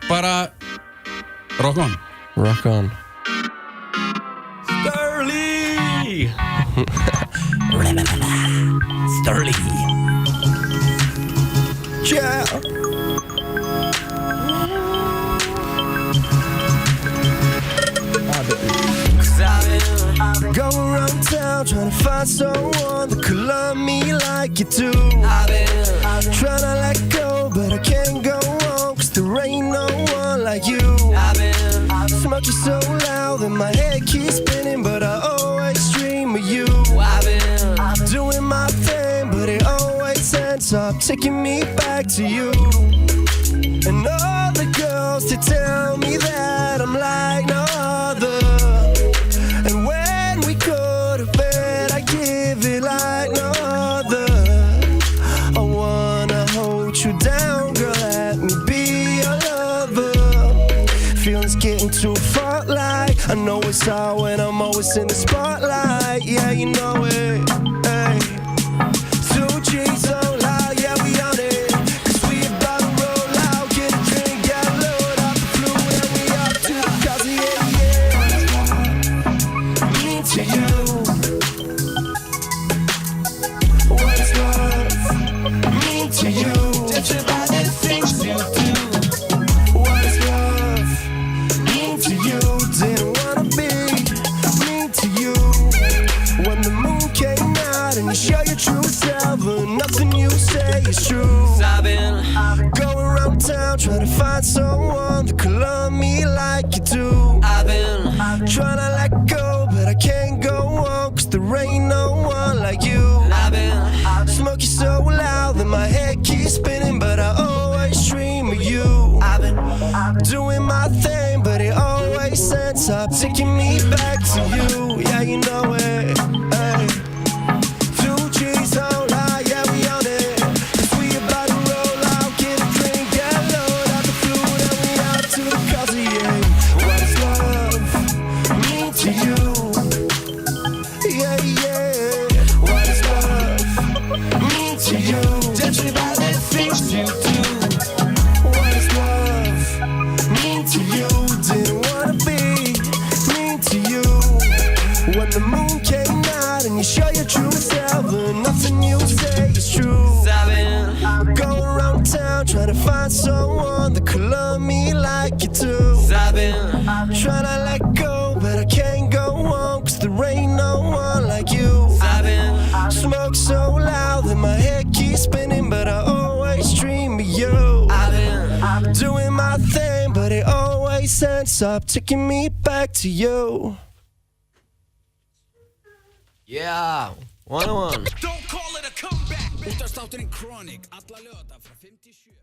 bara rock on. Rock on. Sterling. Sterling. Yeah. Go around town trying to find someone that could love me like you do. I've been trying to let go, but I can't go on, 'cause there ain't no one like you. I've been smoking so loud that my head keeps spinning, but I always dream of you. I've been doing my thing, but it always ends up taking me back to you. And all the girls, they tell me that I'm like no other. And when we go to bed, I give it like no other. I wanna hold you down, girl, let me be your lover. Feelings getting too far, like I know it's hard when I'm always in the spotlight. Yeah, you know it, hey. 2 G's on loud, yeah, we on it. 'Cause we about to roll out, get a drink, get a load off the fluid, and we up to the cause, yeah, yeah. Mean to you. What is love mean to you? Judge by the things you do. What is love mean to you? Didn't wanna be mean to you. When the moon came out and you show your true self, and nothing you say is true. I've been going around town trying to find someone that could love me like you do. I've been trying to let go, but I can't go on, 'cause there ain't no one like you. I've been smoking so loud that my head keeps spinning, but I always dream of you. I've been doing my thing, but it always ends up taking me back to you. Yeah, you know it, hey. 2 G's on high, yeah, we on it. 'Cause we about to roll out, get a drink, get a load out the fluid, and we out to the cause, yeah. What is love mean to you? Yeah, yeah. What is love mean to you? Judge me by the things you do. What is love mean to you? Didn't wanna be mean to you. When the moon came out and you show your true self, and nothing you say is true. I've been going around town trying to find someone that could love me like you do. I've been trying to let go, but I can't go on, 'cause there ain't no one like you. I've been smoke so loud that my head keeps spinning, but I always dream of you. I've been doing my thing, but it always ends up taking me back to you. Yeah, 101. Don't call it a comeback. Útvarpsþátturinn Chronic alla lögða frá 5 til 7.